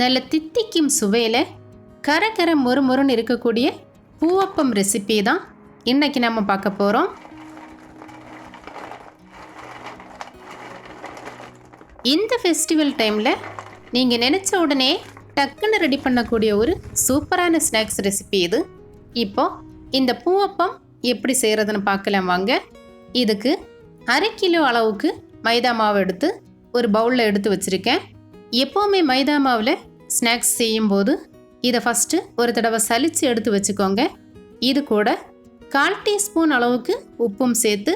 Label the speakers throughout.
Speaker 1: நல்ல தித்திக்கும் சுவையில் கரகர மொறுமொறுன்னு இருக்கக்கூடிய பூவப்பம் ரெசிபி தான் இன்றைக்கி நம்ம பார்க்க போகிறோம். இந்த ஃபெஸ்டிவல் டைமில் நீங்கள் நினச்ச உடனே டக்குன்னு ரெடி பண்ணக்கூடிய ஒரு சூப்பரான ஸ்நாக்ஸ் ரெசிபி இது. இப்போது இந்த பூவப்பம் எப்படி செய்கிறதுன்னு பார்க்கலாம் வாங்க. இதுக்கு 1/2 கிலோ அளவுக்கு மைதா மாவு எடுத்து ஒரு பவுலில் எடுத்து வச்சுருக்கேன். எப்போவுமே மைதா மாவில் ஸ்நாக்ஸ் செய்யும்போது இதை ஃபஸ்ட்டு ஒரு தடவை சலித்து எடுத்து வச்சுக்கோங்க. இது கூட 1/4 டீஸ்பூன் அளவுக்கு உப்பும் சேர்த்து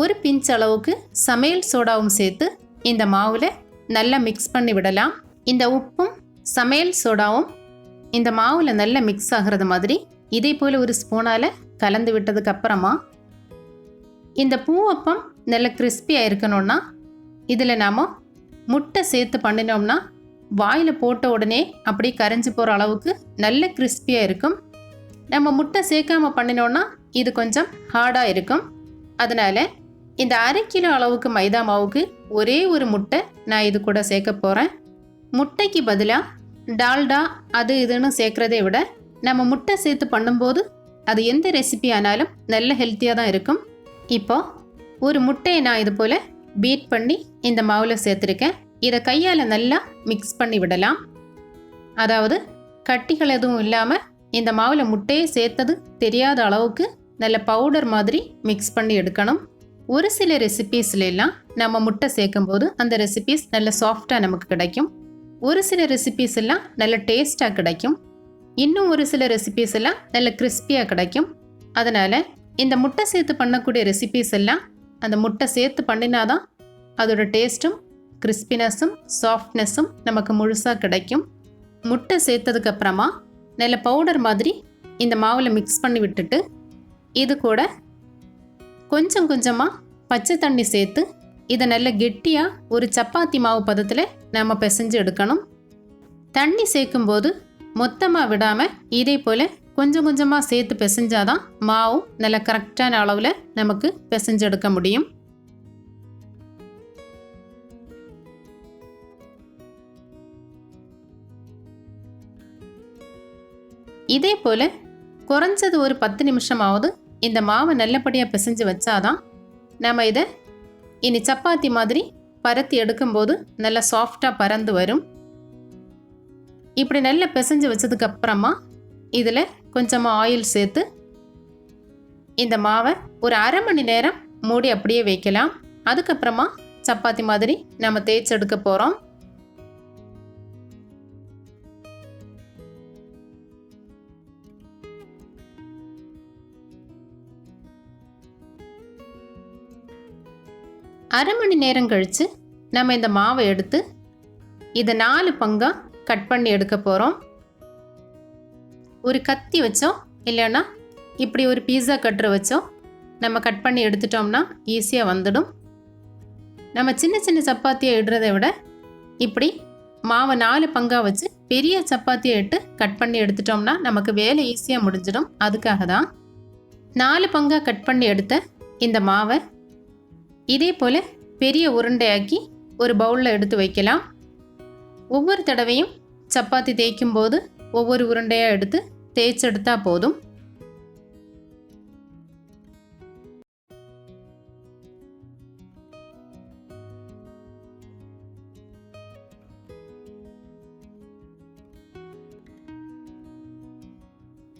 Speaker 1: 1 பிஞ்ச் அளவுக்கு சமையல் சோடாவும் சேர்த்து இந்த மாவில் நல்லா மிக்ஸ் பண்ணி விடலாம். இந்த உப்பும் சமையல் சோடாவும் இந்த மாவில் நல்லா மிக்ஸ் ஆகிறது மாதிரி இதே போல் ஒரு ஸ்பூனால் கலந்து விட்டதுக்கு அப்புறமா இந்த பூவப்பம் நல்ல கிறிஸ்பியாக இருக்கணும்னா இதில் நாம் முட்டை சேர்த்து பண்ணினோம்னா வாயில் போட்ட உடனே அப்படி கரைஞ்சி போகிற அளவுக்கு நல்ல கிறிஸ்பியாக இருக்கும். நம்ம முட்டை சேர்க்காமல் பண்ணினோன்னா இது கொஞ்சம் ஹார்டாக இருக்கும். அதனால் இந்த 1/2 கிலோ அளவுக்கு மைதா மாவுக்கு ஒரே ஒரு முட்டை நான் இது கூட சேர்க்க போகிறேன். முட்டைக்கு பதிலாக டால்டா அது இதுன்னு சேர்க்குறதை விட நம்ம முட்டை சேர்த்து பண்ணும்போது அது எந்த ரெசிபி ஆனாலும் நல்ல ஹெல்த்தியாக தான் இருக்கும். இப்போது ஒரு முட்டையை நான் இது போல் பீட் பண்ணி இந்த மாவில் சேர்த்துருக்கேன். இதை கையால் நல்லா மிக்ஸ் பண்ணி விடலாம். அதாவது கட்டிகள் எதுவும் இல்லாமல் இந்த மாவில் முட்டையை சேர்த்தது தெரியாத அளவுக்கு நல்ல பவுடர் மாதிரி மிக்ஸ் பண்ணி எடுக்கணும். ஒரு சில ரெசிபீஸ்லாம் நம்ம முட்டை சேர்க்கும்போது அந்த ரெசிபீஸ் நல்ல சாஃப்டாக நமக்கு கிடைக்கும். ஒரு சில ரெசிபீஸ் எல்லாம் நல்ல டேஸ்ட்டாக கிடைக்கும். இன்னும் ஒரு சில ரெசிபீஸ் எல்லாம் நல்ல கிறிஸ்பியாக கிடைக்கும். அதனால் இந்த முட்டை சேர்த்து பண்ணக்கூடிய ரெசிபீஸ் எல்லாம் அந்த முட்டை சேர்த்து பண்ணினாதான் அதோட டேஸ்ட்டும் கிறிஸ்பினஸும் சாஃப்ட்னஸும் நமக்கு முழுசாக கிடைக்கும். முட்டை சேர்த்ததுக்கப்புறமா நல்ல பவுடர் மாதிரி இந்த மாவில் மிக்ஸ் பண்ணி விட்டுட்டு இது கூட கொஞ்சம் கொஞ்சமாக பச்சை தண்ணி சேர்த்து இதை நல்ல கெட்டியாக ஒரு சப்பாத்தி மாவு பதத்தில் நம்ம பிசைஞ்சு எடுக்கணும். தண்ணி சேர்க்கும்போது மொத்தமாக விடாமல் இதே போல் கொஞ்சம் கொஞ்சமாக சேர்த்து பிசைஞ்சாதான் மாவும் நல்ல கரெக்டான அளவில் நமக்கு பிசைஞ்சு எடுக்க முடியும். இதே போல் குறைஞ்சது ஒரு 10 நிமிஷமாவது இந்த மாவை நல்லபடியாக பிசைஞ்சு வச்சாதான் நம்ம இதை இனி சப்பாத்தி மாதிரி பரத்தி எடுக்கும்போது நல்லா சாஃப்டாக பறந்து வரும். இப்படி நல்லா பிசைஞ்சு வச்சதுக்கப்புறமா இதில் கொஞ்சமாக ஆயில் சேர்த்து இந்த மாவை ஒரு 1/2 மணி நேரம் மூடி அப்படியே வைக்கலாம். அதுக்கப்புறமா சப்பாத்தி மாதிரி நம்ம தேய்ச்சி எடுக்க போகிறோம். அரை மணி நேரம் கழித்து நம்ம இந்த மாவை எடுத்து இதை 4 பங்காக கட் பண்ணி எடுக்க போகிறோம். ஒரு கத்தி வச்சோம் இல்லைன்னா இப்படி ஒரு பீஸா கட்டரை வச்சோம் நம்ம கட் பண்ணி எடுத்துட்டோம்னா ஈஸியாக வந்துடும். நம்ம சின்ன சின்ன சப்பாத்தியை இடுறதை விட இப்படி மாவை 4 பங்காக வச்சு பெரிய சப்பாத்தியை இட்டு கட் பண்ணி எடுத்துட்டோம்னா நமக்கு வேலை ஈஸியாக முடிஞ்சிடும். அதுக்காக தான் 4 பங்காக கட் பண்ணி எடுத்த இந்த மாவை இதே போல் பெரிய உருண்டையாக்கி ஒரு பவுலில் எடுத்து வைக்கலாம். ஒவ்வொரு தடவையும் சப்பாத்தி தேய்க்கும் போது ஒவ்வொரு உருண்டையாக எடுத்து தேய்ச்செடுத்தா போதும்.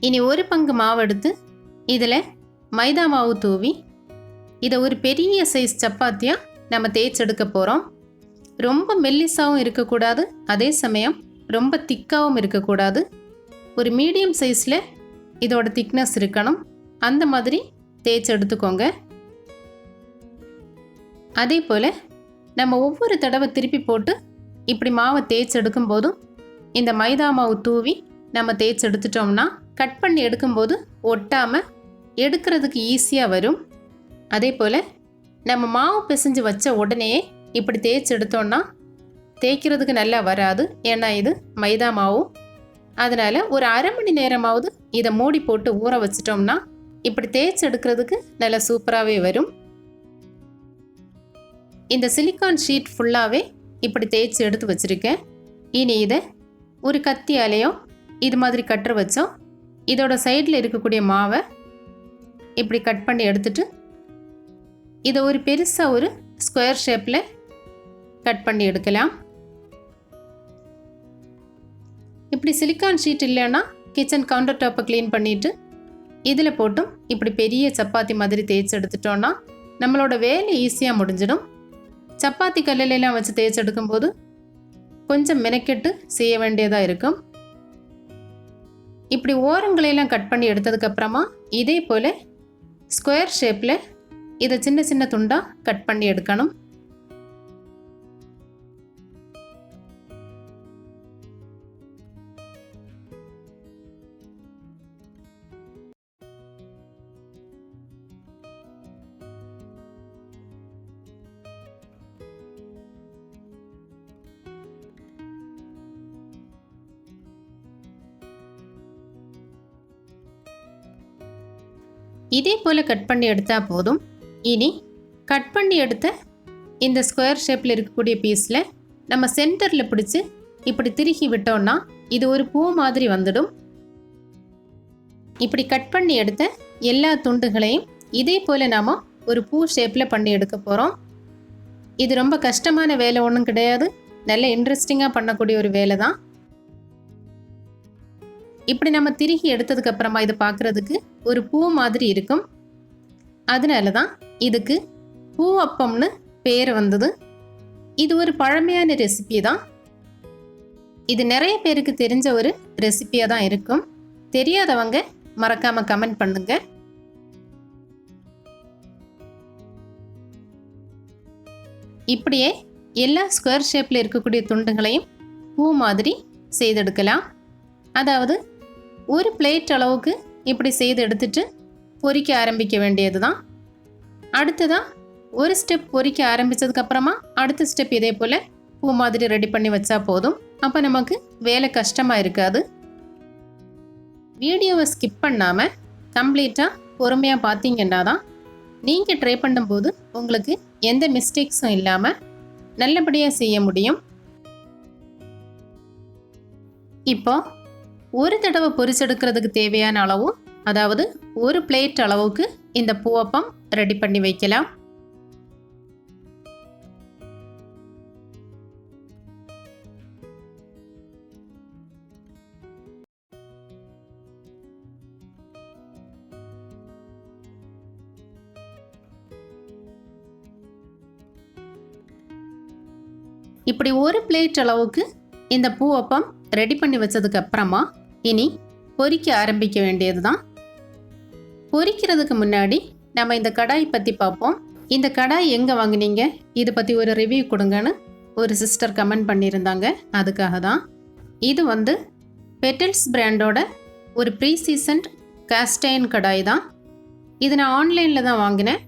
Speaker 1: இனி 1 பங்கு மாவு எடுத்து இதில் மைதா மாவு தூவி இதை ஒரு பெரிய சைஸ் சப்பாத்தியாக நம்ம தேய்ச்செடுக்க போகிறோம். ரொம்ப மெல்லிசாவும் இருக்கக்கூடாது, அதே சமயம் ரொம்ப திக்காகவும் இருக்கக்கூடாது. ஒரு மீடியம் சைஸில் இதோட திக்னஸ் இருக்கணும். அந்த மாதிரி தேய்ச்சி எடுத்துக்கோங்க. அதே போல் நம்ம ஒவ்வொரு தடவை திருப்பி போட்டு இப்படி மாவை தேய்ச்சி எடுக்கும்போதும் இந்த மைதா மாவு தூவி நம்ம தேய்ச்சி எடுத்துட்டோம்னா கட் பண்ணி எடுக்கும்போது ஒட்டாமல் எடுக்கிறதுக்கு ஈஸியாக வரும். அதே போல் நம்ம மாவு பிசைஞ்சு வச்ச உடனே இப்படி தேய்ச்சி எடுத்தோம்னா தேய்க்கிறதுக்கு நல்லா வராது. ஏன்னா இது மைதா மாவு. அதனால் ஒரு 1/2 மணி நேரமாவது இதை மூடி போட்டு ஊற வச்சிட்டோம்னா இப்படி தேய்ச்சி எடுக்கிறதுக்கு நல்லா சூப்பராகவே வரும். இந்த சிலிக்கான் ஷீட் ஃபுல்லாகவே இப்படி தேய்ச்சி எடுத்து வச்சுருக்கேன். இனி இதை ஒரு கத்தியாலேயோ இது மாதிரி கட்டர் வச்சோ இதோட சைடில் இருக்கக்கூடிய மாவை இப்படி கட் பண்ணி எடுத்துட்டு இதை ஒரு பெருசாக ஒரு ஸ்கொயர் ஷேப்பில் கட் பண்ணி எடுக்கலாம். இப்படி சிலிக்கான் ஷீட் இல்லைன்னா கிச்சன் கவுண்டர் டாப்பை க்ளீன் பண்ணிவிட்டு இதில் போட்டும் இப்படி பெரிய சப்பாத்தி மாதிரி தேய்ச்சி எடுத்துட்டோன்னா நம்மளோட வேலை ஈஸியாக முடிஞ்சிடும். சப்பாத்தி கல்லிலெல்லாம் வச்சு தேய்ச்சி எடுக்கும்போது கொஞ்சம் மெனக்கெட்டு செய்ய வேண்டியதாக இருக்கும். இப்படி ஓரங்களையெல்லாம் கட் பண்ணி எடுத்ததுக்கப்புறமா இதே போல் ஸ்கொயர் ஷேப்பில் இதை சின்ன சின்ன துண்டாக கட் பண்ணி எடுக்கணும். இதே போல் கட் பண்ணி எடுத்தால் போதும். இனி கட் பண்ணி எடுத்த இந்த ஸ்கொயர் ஷேப்பில் இருக்கக்கூடிய பீஸில் நம்ம சென்டரில் பிடிச்சி இப்படி திருகி விட்டோம்னா இது ஒரு பூ மாதிரி வந்துடும். இப்படி கட் பண்ணி எடுத்த எல்லா துண்டுகளையும் இதே போல் நாம் ஒரு பூ ஷேப்பில் பண்ணி எடுக்க போகிறோம். இது ரொம்ப கஷ்டமான வேலை ஒன்றும் கிடையாது, நல்ல இன்ட்ரெஸ்டிங்காக பண்ணக்கூடிய ஒரு வேலை தான். இப்படி நம்ம திருகி எடுத்ததுக்கப்புறமா இது பார்க்குறதுக்கு ஒரு பூ மாதிரி இருக்கும். அதனால தான் இதுக்கு பூவப்பம்னு பேர் வந்தது. இது ஒரு பழமையான ரெசிபி தான். இது நிறைய பேருக்கு தெரிஞ்ச ஒரு ரெசிபியாக தான் இருக்கும். தெரியாதவங்க மறக்காமல் கமெண்ட் பண்ணுங்க. இப்படியே எல்லா ஸ்கொயர் ஷேப்பில் இருக்கக்கூடிய துண்டுகளையும் பூ மாதிரி செய்தெடுக்கலாம். அதாவது ஒரு பிளேட் அளவுக்கு இப்படி செய்து எடுத்துட்டு பொரிக்க ஆரம்பிக்க வேண்டியது தான். அடுத்ததாக ஒரு ஸ்டெப் பொரிக்க ஆரம்பித்ததுக்கப்புறமா அடுத்த ஸ்டெப் இதே போல் பூ மாதிரி ரெடி பண்ணி வச்சா போதும். அப்போ நமக்கு வேலை கஷ்டமாக இருக்காது. வீடியோவை ஸ்கிப் பண்ணாமல் கம்ப்ளீட்டாக பொறுமையாக பார்த்தீங்கன்னா தான் நீங்கள் ட்ரை பண்ணும்போது உங்களுக்கு எந்த மிஸ்டேக்ஸும் இல்லாமல் நல்லபடியாக செய்ய முடியும். இப்போ ஒரு தடவை பொரிச்செடுக்கிறதுக்கு தேவையான அளவு, அதாவது ஒரு பிளேட் அளவுக்கு இந்த பூவப்பம் ரெடி பண்ணி வைக்கலாம். இப்படி ஒரு பிளேட் அளவுக்கு இந்த பூவப்பம் ரெடி பண்ணி வச்சதுக்கு அப்புறமா இனி பொரிக்க ஆரம்பிக்க வேண்டியது தான். பொரிக்கிறதுக்கு முன்னாடி நம்ம இந்த கடாய் பற்றி பார்ப்போம். இந்த கடாய் எங்கே வாங்கினீங்க, இதை பற்றி ஒரு ரிவ்யூ கொடுங்கன்னு ஒரு சிஸ்டர் கமெண்ட் பண்ணியிருந்தாங்க. அதுக்காக தான். இது வந்து பெட்டல்ஸ் பிராண்டோட ஒரு ப்ரீ சீசன்ட் காஸ்டைன் கடாய் தான். இது நான் ஆன்லைனில் தான் வாங்கினேன்.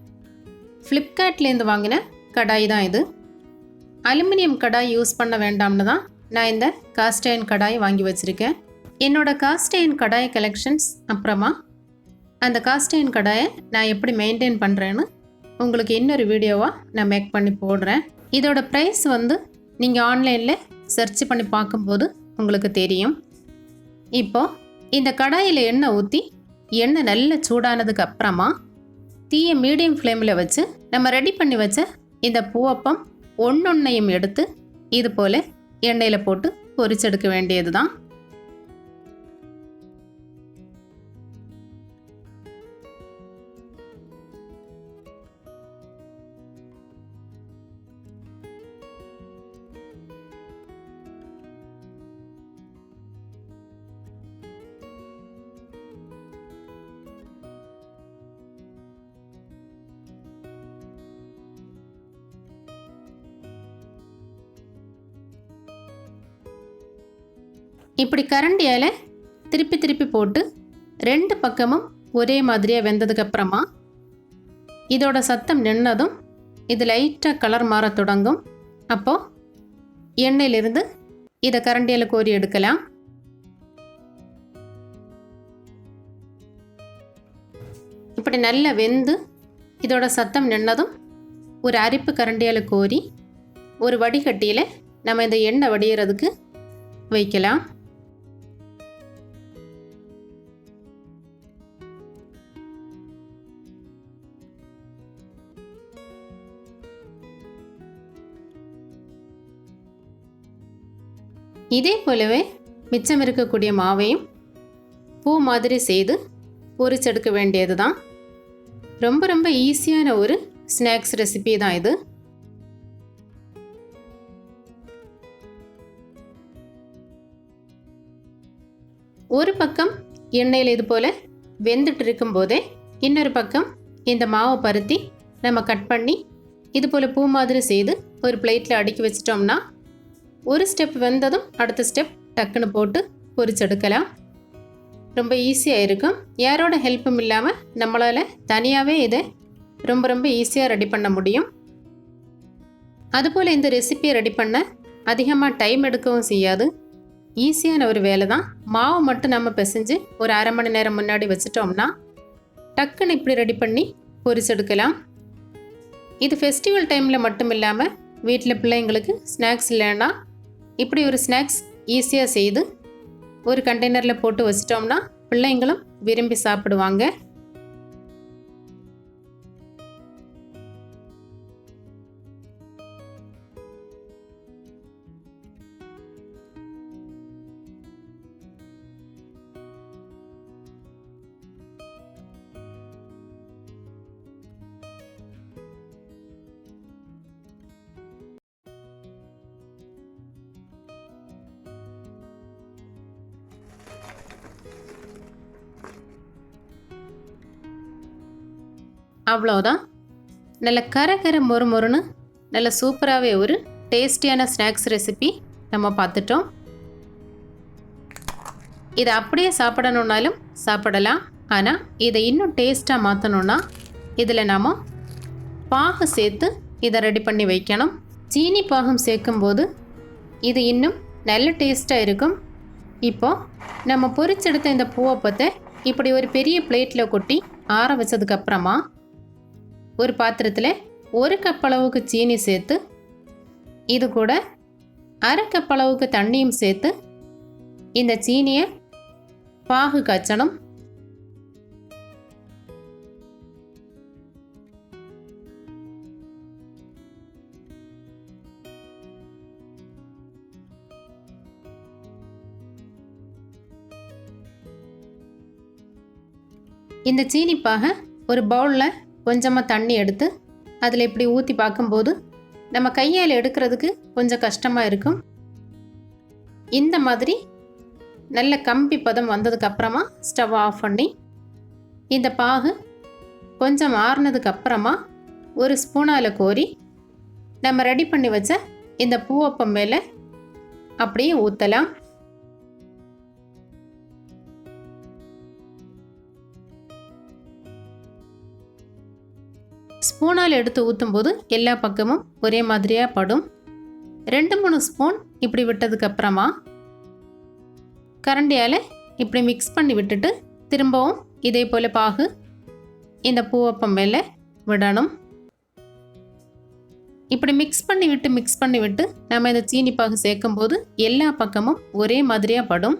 Speaker 1: ஃப்ளிப்கார்ட்லேருந்து வாங்கின கடாய் தான் இது. அலுமினியம் கடாய் யூஸ் பண்ண வேண்டாம்னு தான் நான் இந்த காஸ்டைன் கடாய் வாங்கி வச்சுருக்கேன். என்னோடய காஸ்டைன் கடாய் கலெக்ஷன்ஸ் அப்புறமா அந்த காஸ்டைன் கடாயை நான் எப்படி மெயின்டைன் பண்ணுறேன்னு உங்களுக்கு இன்னொரு வீடியோவாக நான் மேக் பண்ணி போடுறேன். இதோட ப்ரைஸ் வந்து நீங்கள் ஆன்லைனில் சர்ச் பண்ணி பார்க்கும்போது உங்களுக்கு தெரியும். இப்போது இந்த கடாயில் எண்ணெய் ஊற்றி எண்ணெய் நல்லா சூடானதுக்கு அப்புறமா தீயை மீடியம் ஃப்ளேமில் வச்சு நம்ம ரெடி பண்ணி வச்ச இந்த பூவப்பம் ஒன்றொன்னையும் எடுத்து இது போல் எண்ணெயில் போட்டு பொரிச்செடுக்க வேண்டியது தான். இப்படி கரண்டியால் திருப்பி திருப்பி போட்டு ரெண்டு பக்கமும் ஒரே மாதிரியாக வெந்ததுக்கப்புறமா இதோட சத்தம் நின்னதும் இது லைட்டாக கலர் மாற தொடங்கும். அப்போது எண்ணெயிலிருந்து இதை கரண்டியால் கோரி எடுக்கலாம். இப்படி நல்லா வெந்து இதோட சத்தம் நின்னதும் ஒரு அரிப்பு கரண்டியால் கோரி ஒரு வடிகட்டியில் நம்ம இந்த எண்ணெய் வடிகிறதுக்கு வைக்கலாம். இதே போலவே மிச்சம் இருக்கக்கூடிய மாவையும் பூ மாதிரி செய்து பொரிச்செடுக்க வேண்டியது தான். ரொம்ப ரொம்ப ஈஸியான ஒரு ஸ்நாக்ஸ் ரெசிபி தான் இது. ஒரு பக்கம் எண்ணெயில் இது போல் வெந்துட்டு இருக்கும்போதே இன்னொரு பக்கம் இந்த மாவை பருத்தி நம்ம கட் பண்ணி இது போல் பூ மாதிரி செய்து ஒரு பிளேட்டில் அடுக்கி வச்சிட்டோம்னா ஒரு ஸ்டெப் வெந்ததும் அடுத்த ஸ்டெப் டக்குன்னு போட்டு பொரிச்செடுக்கலாம். ரொம்ப ஈஸியாக இருக்கும். யாரோட ஹெல்ப்பும் இல்லாமல் நம்மளால் தனியாகவே இதை ரொம்ப ரொம்ப ஈஸியாக ரெடி பண்ண முடியும். அதுபோல் இந்த ரெசிபியை ரெடி பண்ண அதிகமாக டைம் எடுக்கவும் செய்யாது. ஈஸியான ஒரு வேலை தான். மாவு மட்டும் நம்ம பிசைஞ்சு ஒரு அரை மணி நேரம் முன்னாடி வச்சிட்டோம்னா டக்குன்னு இப்படி ரெடி பண்ணி பொரிச்செடுக்கலாம். இது ஃபெஸ்டிவல் டைமில் மட்டும் இல்லாமல் வீட்டில் பிள்ளைங்களுக்கு ஸ்நாக்ஸ் இல்லைன்னா இப்படி ஒரு ஸ்நாக்ஸ் ஈஸியாக செய்து ஒரு கண்டெய்னரில் போட்டு வச்சிட்டோம்னா பிள்ளைங்களும் விரும்பி சாப்பிடுவாங்க. அவ்வளோதான். நல்ல கரகர மொறுமொறுன்னு நல்ல சூப்பராகவே ஒரு டேஸ்டியான ஸ்நாக்ஸ் ரெசிபி நம்ம பார்த்துட்டோம். இதை அப்படியே சாப்பிடணுன்னாலும் சாப்பிடலாம். ஆனால் இதை இன்னும் டேஸ்ட்டாக மாற்றணுன்னா இதில் நாம் பாகு சேர்த்து இதை ரெடி பண்ணி வைக்கணும். சீனி பாகம் சேர்க்கும்போது இது இன்னும் நல்ல டேஸ்ட்டாக இருக்கும். இப்போது நம்ம பொரிச்செடுத்த இந்த பூவப்பத்தை இப்படி ஒரு பெரிய பிளேட்டில் கொட்டி ஆற வச்சதுக்கப்புறமா ஒரு பாத்திரத்தில் 1 கப் அளவுக்கு சீனி சேர்த்து இது கூட அரை கப் அளவுக்கு தண்ணியும் சேர்த்து இந்த சீனியை பாகு காய்ச்சணும். இந்த சீனி பாகை ஒரு பவுலில் கொஞ்சமாக தண்ணி எடுத்து அதில் இப்படி ஊற்றி பார்க்கும்போது நம்ம கையால் எடுக்கிறதுக்கு கொஞ்சம் கஷ்டமாக இருக்கும். இந்த மாதிரி நல்ல கம்பி பதம் வந்ததுக்கப்புறமா ஸ்டவ் ஆஃப் பண்ணி இந்த பாகு கொஞ்சம் ஆறுனதுக்கப்புறமா ஒரு ஸ்பூனால் கோரி நம்ம ரெடி பண்ணி வச்ச இந்த பூவப்பம் மேலே அப்படியே ஊற்றலாம். ஸ்பூனால் எடுத்து ஊற்றும்போது எல்லா பக்கமும் ஒரே மாதிரியாக படும். 2-3 ஸ்பூன் இப்படி விட்டதுக்கப்புறமா கரண்டியால் இப்படி மிக்ஸ் பண்ணி விட்டுட்டு திரும்பவும் இதே போல் பாகு இந்த பூவப்பம் மேலே விடணும். இப்படி மிக்ஸ் பண்ணி விட்டு நம்ம இந்த சீனி பாகு சேர்க்கும்போது எல்லா பக்கமும் ஒரே மாதிரியாக படும்.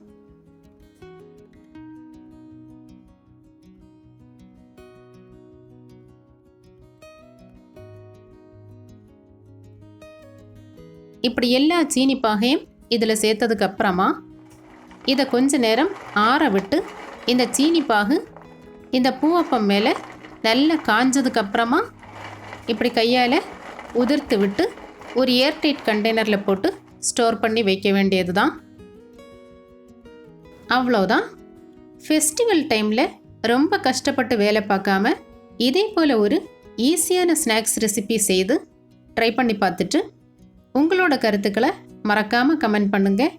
Speaker 1: இப்படி எல்லா சீனி பாகையும் இதில் சேர்த்ததுக்கு அப்புறமா இதை கொஞ்ச நேரம் ஆற விட்டு இந்த சீனி பாகு இந்த பூவப்பம் மேலே நல்லா காஞ்சதுக்கு அப்புறமா இப்படி கையால் உதிர்த்து விட்டு ஒரு ஏர்டைட் கண்டெய்னரில் போட்டு ஸ்டோர் பண்ணி வைக்க வேண்டியது தான். அவ்வளோதான். ஃபெஸ்டிவல் டைமில் ரொம்ப கஷ்டப்பட்டு வேலை பார்க்காம இதே போல் ஒரு ஈஸியான ஸ்நாக்ஸ் ரெசிபி செய்து ட்ரை பண்ணி பார்த்துட்டு உங்களோட கருத்துக்களை மறக்காமல் கமெண்ட் பண்ணுங்கள்.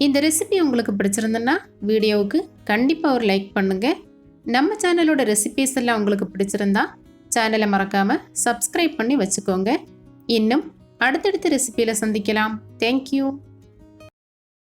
Speaker 1: இந்த ரெசிபி உங்களுக்கு பிடிச்சிருந்துன்னா வீடியோவுக்கு கண்டிப்பாக ஒரு லைக் பண்ணுங்கள். நம்ம சேனலோட ரெசிபீஸ் எல்லாம் உங்களுக்கு பிடிச்சிருந்தா சேனலை மறக்காமல் சப்ஸ்கிரைப் பண்ணி வச்சுக்கோங்க. இன்னும் அடுத்தடுத்த ரெசிபியில் சந்திக்கலாம். தேங்க்யூ.